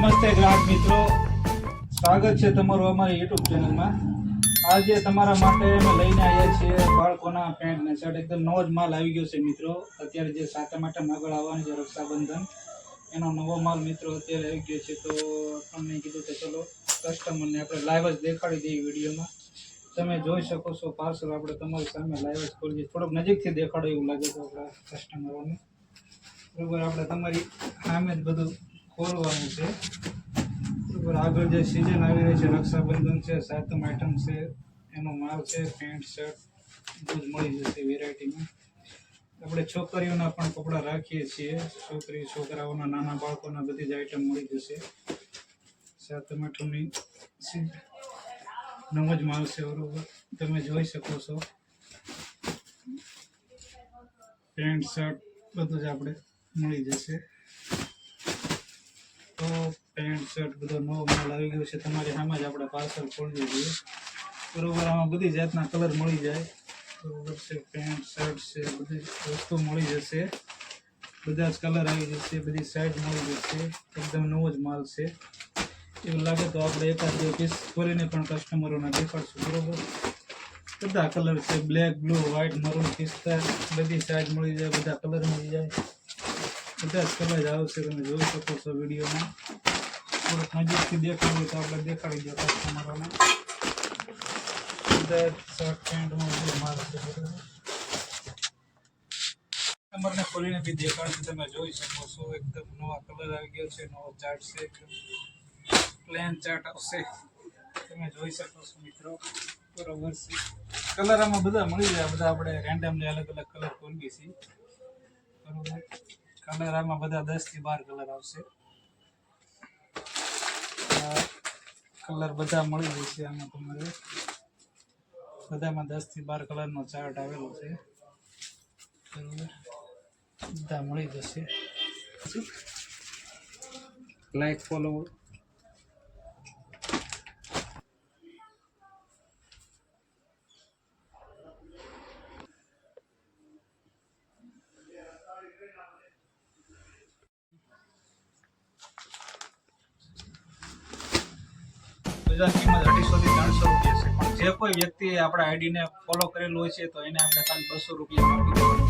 નમસ્તે ગ્રાહક મિત્રો, સ્વાગત છે તમારું અમારી યુટ્યુબ ચેનલમાં। આજે તમારા માટે અમે લઈને આવ્યા છીએ બાળકોના પેન્ટ ને શર્ટ। એકદમ નવો જ માલ આવી ગયો છે મિત્રો। અત્યારે જે સાતમ આઠમ આગળ આવવાની છે રક્ષાબંધન, એનો નવો માલ મિત્રો અત્યારે આવી ગયો છે। તો અમને કીધું કે ચલો કસ્ટમરને આપણે લાઈવ જ દેખાડી દઈએ વિડીયોમાં। તમે જોઈ શકો છો પાર્સલ આપણે તમારી સામે લાઈવ જ ખોલી, થોડોક નજીકથી દેખાડો એવું લાગે તો આપણા કસ્ટમરોને, બરાબર। આપણે તમારી સામે જ બધું ખોલવાનું છે, બરાબર। આગળ જે સિઝન આવી રહી છે, રક્ષાબંધન છે, સાતમ આઠમ છે, એનો માલ છે। પેન્ટ શર્ટ બધું જ મળી જશે વેરાયટીમાં। આપણે છોકરીઓના પણ કપડાં રાખીએ છીએ, છોકરી છોકરાઓના નાના બાળકોના બધી જ આઈટમ મળી જશે। સાતમ આઠમની નવો જ માલ છે, બરાબર। તમે જોઈ શકો છો પેન્ટ શર્ટ બધું જ આપણે મળી જશે। તો પેન્ટ શર્ટ બધો નવો માલ આવી ગયો છે, તમારી સામે જ આપણે પાર્સલ ખોલી દઈએ, બરાબર। આમાં બધી જાતના કલર મળી જાય, બરાબર છે। પેન્ટ શર્ટ છે, બધી વસ્તુ મળી જશે, બધા જ કલર આવી જશે, બધી સાઈઝ મળી જશે। એકદમ નવો જ માલ છે। એવું લાગે તો આપણે એકાદ બે પીસ ખોલીને પણ કસ્ટમરોને દેખાડશું, બરાબર। બધા કલર છે, બ્લેક, બ્લુ, વ્હાઇટ, મરૂન, પિસ્તા, બધી સાઈઝ મળી જાય, બધા કલર મળી જાય, બધા જ કલર આવશે। તમે જોઈ શકો છો વિડીયોમાં। થોડુંક નજીકથી દેખાડવું તો આપણે દેખાડી દો કસ્ટમરોને। બધા શર્ટ પેન્ટમાં બધું માલ છે, બરાબર। કસ્ટમરને ખોલીને બી દેખાડશું, તમે જોઈ શકો છો એકદમ નવા કલર આવી ગયો છે, નવો ચાર્ટ છે, પ્લેન ચાર્ટ આવશે, તમે જોઈ શકો છો મિત્રો, બરાબર છે। કલર આમાં બધા મળી જાય, બધા આપણે રેન્ડમલી અલગ અલગ કલર ખોલીએ છીએ, બરાબર। કલર આમાં બધા 10 થી 12 કલર આવશે, કલર બધા મળી જશે આમાં તમારે, બધામાં 10 થી 12 કલરનો ચાર્ટ આવેલો છે, બરાબર। બધા મળી જશે, લાઈક ફોલો। બજાર કિંમત 250 થી 300 રૂપિયા છે, પણ જે કોઈ વ્યક્તિએ આપણા આઈડીને ફોલો કરેલું હોય છે તો એને આપણે ખાલી 200 રૂપિયા આપી દેવાના।